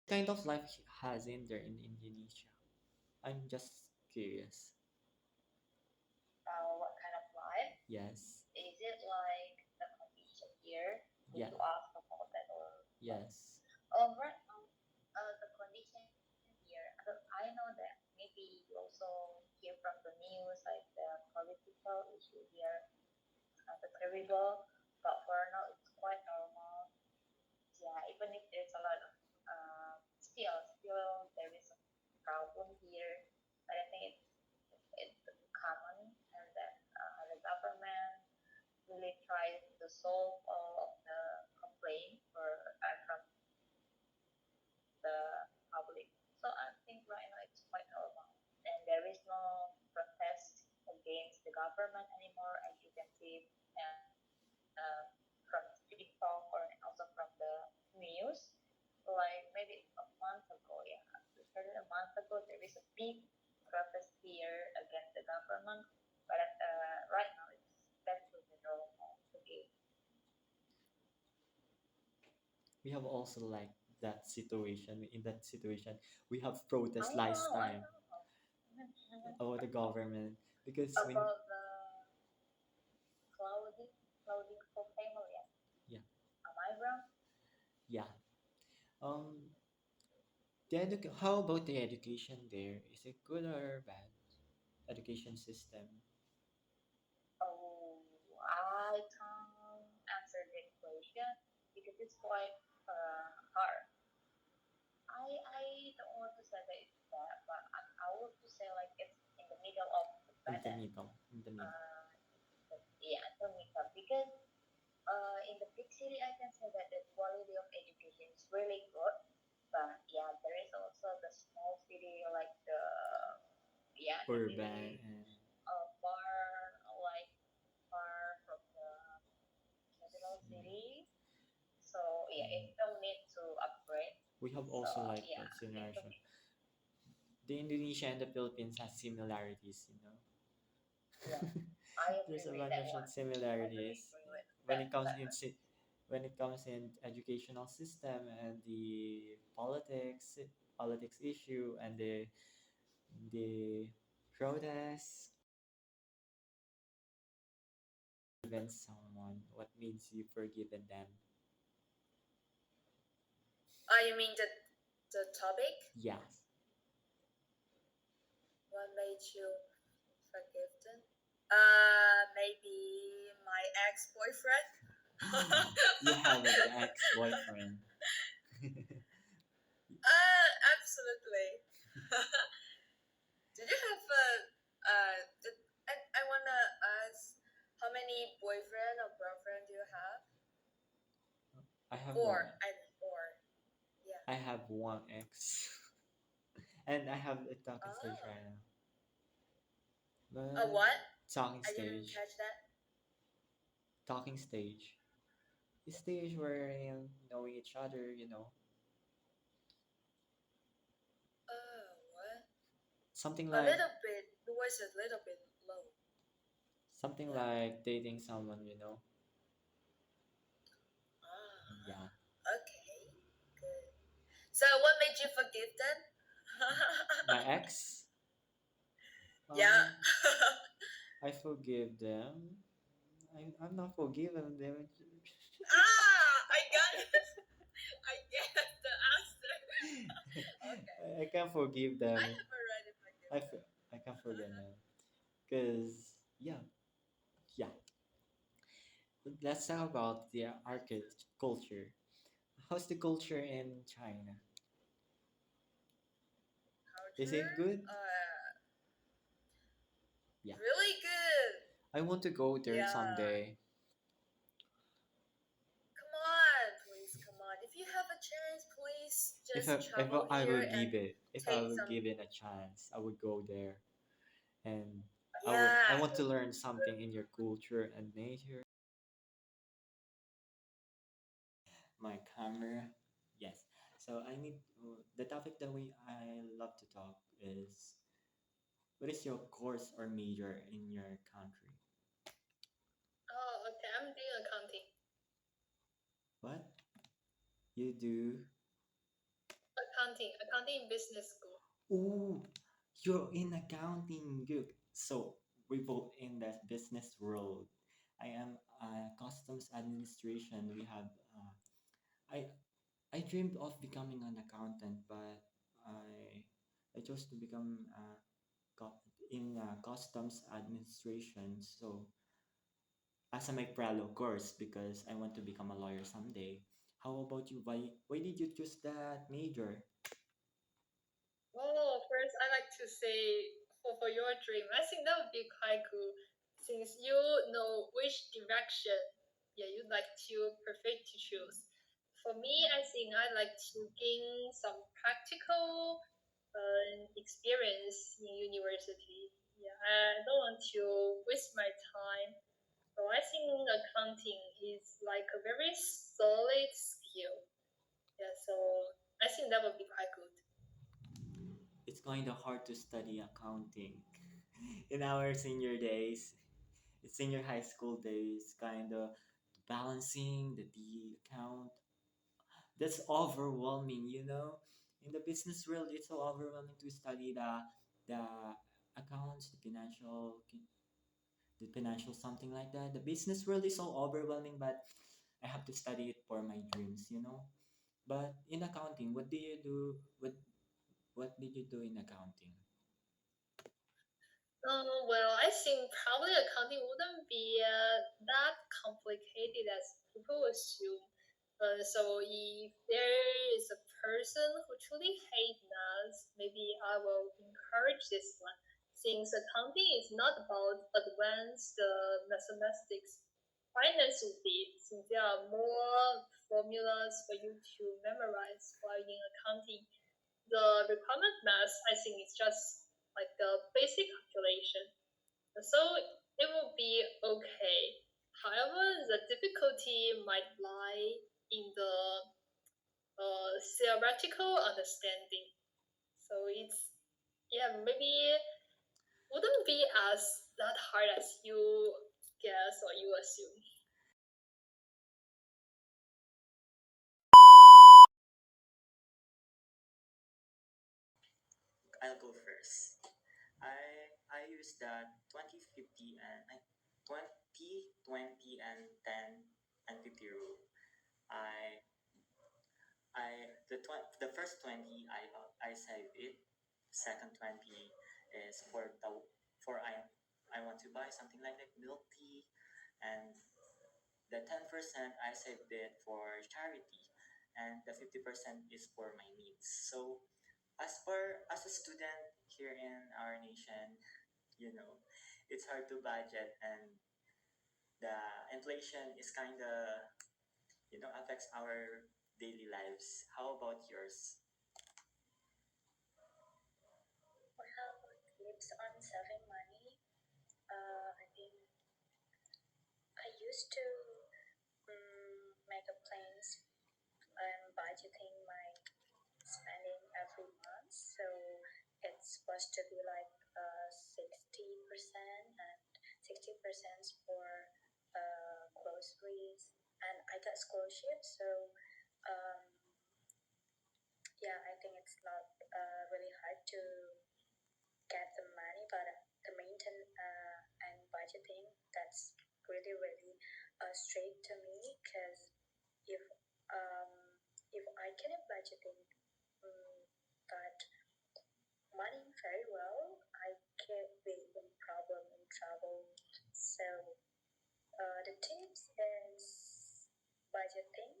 kind of life has in there in Indonesia? I'm just curious. What kind of life? Yes. Is it like the condition here? Did Yeah. you ask about that or what? Yes. Right now, the condition here, I know that maybe you also hear from the news like the political issue here, the terrible, but for now it's quite normal. Yeah, even if there's a lot of still there is a problem here, but I think it's common and that the government really tries to solve all of the complaints from the public. So I think right now it's quite normal, and there is no protest against the government anymore, as you can see from street talk or also from the news. Like maybe a month ago, yeah, started a month ago, there is a big protest here against the government, but right now it's back to the normal again. We have also like that situation. In that situation, we have protests last I time know. about the government because when About the clothing for family. yeah, Am I wrong? yeah. Um, how about the education there? Is it good or bad? Education system. Oh, I can't answer that question because it's quite hard. I don't want to say that it's bad, but I would to say like it's in the middle of the In bad the and middle. In the middle. yeah, the middle because in the big city I can say that the quality of education is really good, but yeah, there is also the small city like the yeah the Urban really and far like far from the capital city. So yeah, it mm, still need to upgrade. we have So also like yeah, that I think the scenario. The Indonesia and the Philippines has similarities, you know. yeah, I There's agree a with bunch that of one. I really similarities agree with when that it comes in statement. when it comes in educational system and the politics issue and the protests. Even someone, what means you forgiven them? You mean the topic? Yes. What made you forgive them? Maybe my ex-boyfriend. You have an ex-boyfriend. Absolutely. Did you have a I wanna ask how many boyfriend or girlfriend do you have? I have Four. one. I four. Yeah. I have one ex, and I have a talking stage Oh. right now. But What? talking I didn't stage, catch that. talking stage, the stage where knowing each other, you know, What? something A like little bit. The voice is a little bit low. something Yeah. like dating someone, you know. Yeah, Okay. Good. So what made you forgive them? my ex. Yeah. Um, I forgive them. I'm not forgiving them. I got it. I get the answer. Okay. I can't forgive I them. have already I, forgiven f- them. I can't forgive them. Because, yeah, yeah. Let's talk about the arcade culture. How's the culture in China? Is Culture? it good? Yeah. Really good. I want to go there Yeah. someday. Come on, please, come on. If you have a chance, please just If travel I here will and give it, if I take will some. give it a chance, I would go there. And I Yeah. want to learn something in your culture and nature. My camera. Yes. So I need the topic that we I love to talk is what is your course or major in your country? Oh, okay. I'm doing accounting. What you do? accounting business school. Oh, you're in accounting. Good. So we both in the business world. I am customs administration. We have. I I dreamed of becoming an accountant, but I chose to become in customs administration. So as a my pralo course because I want to become a lawyer someday. How about you? Why did you choose that major? Well, first I like to say for your dream, I think that would be quite cool since you know which direction you'd like to perfect to choose. For me, I think I like to gain some practical experience in university. Yeah, I don't want to waste my time. So I think accounting is like a very solid skill. Yeah, so I think that would be quite good. It's kind of hard to study accounting in our senior days, senior high school days, kind of balancing the account. That's overwhelming, you know. In the business world, it's so overwhelming to study the accounts, the financial something like that. The business world is so overwhelming, but I have to study it for my dreams, you know. But in accounting, what do you do? What did you do in accounting? Well, I think probably accounting wouldn't be that complicated as people assume. So if there is a person who truly hates math, maybe I will encourage this one. Since accounting is not about advanced mathematics, finance would be, since there are more formulas for you to memorize while in accounting. The requirement math, I think, is just like the basic calculation. So it will be okay. However, the difficulty might lie in the theoretical understanding. So it's, yeah, maybe wouldn't be as that hard as you guess or you assume. I'll go first. I use the 2050 and 20 20 and 10 and 50 rule. I the first 20 I save it. Second 20 is for I want to buy something like milk tea, and the 10% I saved it for charity, and the 50% is for my needs. So as a student here in our nation, you know, it's hard to budget, and the inflation is kind of affects our daily lives. How about yours? Well, tips on saving money. I think I used to make a plans and budgeting my spending every month. So it's supposed to be like 60% and 60% for groceries. And I got scholarship, so um, yeah, I think it's not really hard to get the money, but the maintenance and budgeting, that's really really straight to me because if um, if I can budgeting but money very well, I can't be in problem in trouble. So the tips is budgeting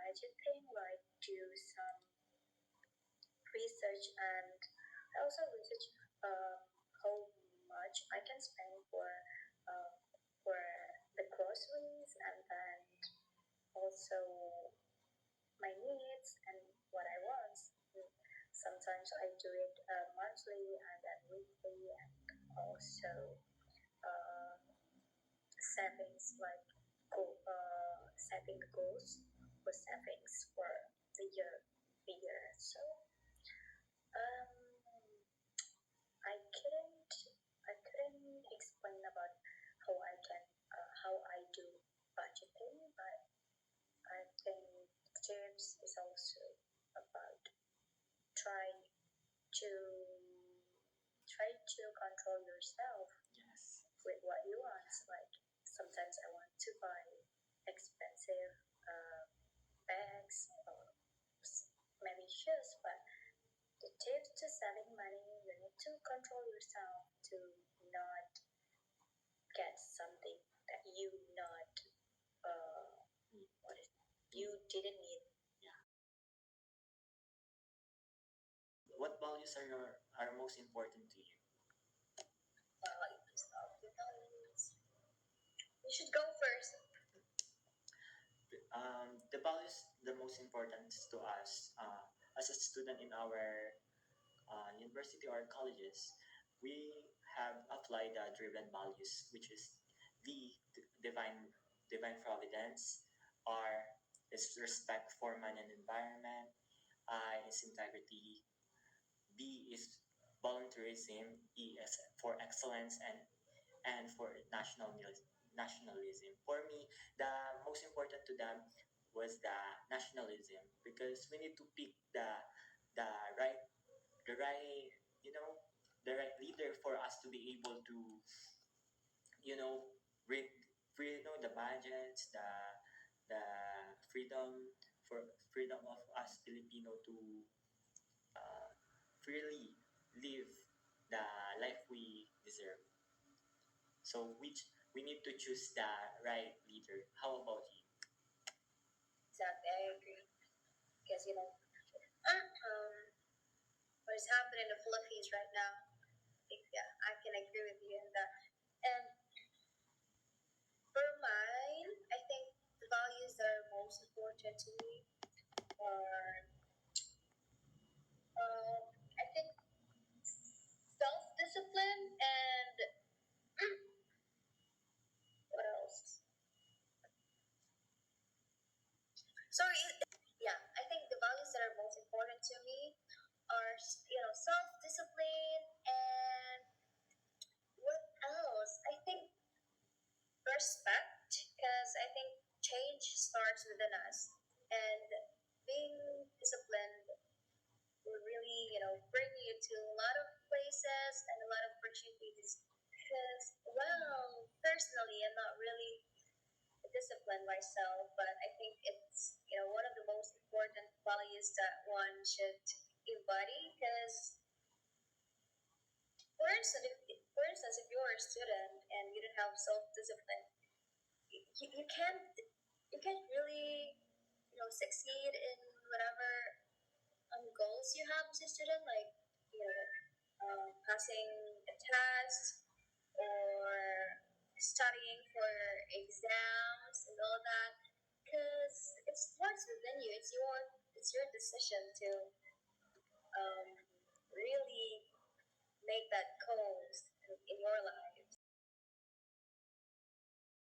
budgeting like do some research and I also research how much I can spend uh, for the groceries and then also my needs and what I want. Sometimes I do it monthly and then weekly and also uh, savings like setting the goals for savings for the year. So um, I couldn't explain about how I do budgeting, but I think values is also about try to try to control yourself Yes. with what you want. Like sometimes I want to buy expensive bags or maybe shoes, but the tips to saving money, you need to control yourself to not get something that you not what is you didn't need. What values are most important to you? Values of the values. You should go first. The values the most important to us as a student in our university or colleges, we have applied the driven values, which is divine divine providence, R is respect for man and environment, I is integrity, B is volunteerism, E is for excellence, and for nationalism. For me, the most important to them was the nationalism because we need to pick the right the right you know the right leader for us to be able to you know bring the budgets, the freedom for freedom of us Filipino to uh, freely live the life we deserve. So which we need to choose the right leader. How about you? Exactly, I agree. Because what is happening in the Philippines right now, yeah, I can agree with you in that. And for mine, I think the values that are most important to me are, I think, self-discipline and what else? Sorry, yeah, I think the values that are most important to me are, self-discipline and what else? I think respect, because I think change starts within us, and being disciplined will really, bring you to a lot of places and a lot of opportunities. Because, well, personally, I'm not really disciplined myself, but I think it's, one of the most important values that one should embody. Because, for instance, if you're a student and you don't have self-discipline, you can't really, succeed in whatever goals you have as a student, like, passing a test or studying for exams and all that, because it starts within you. It's your decision to really make that goals in your life.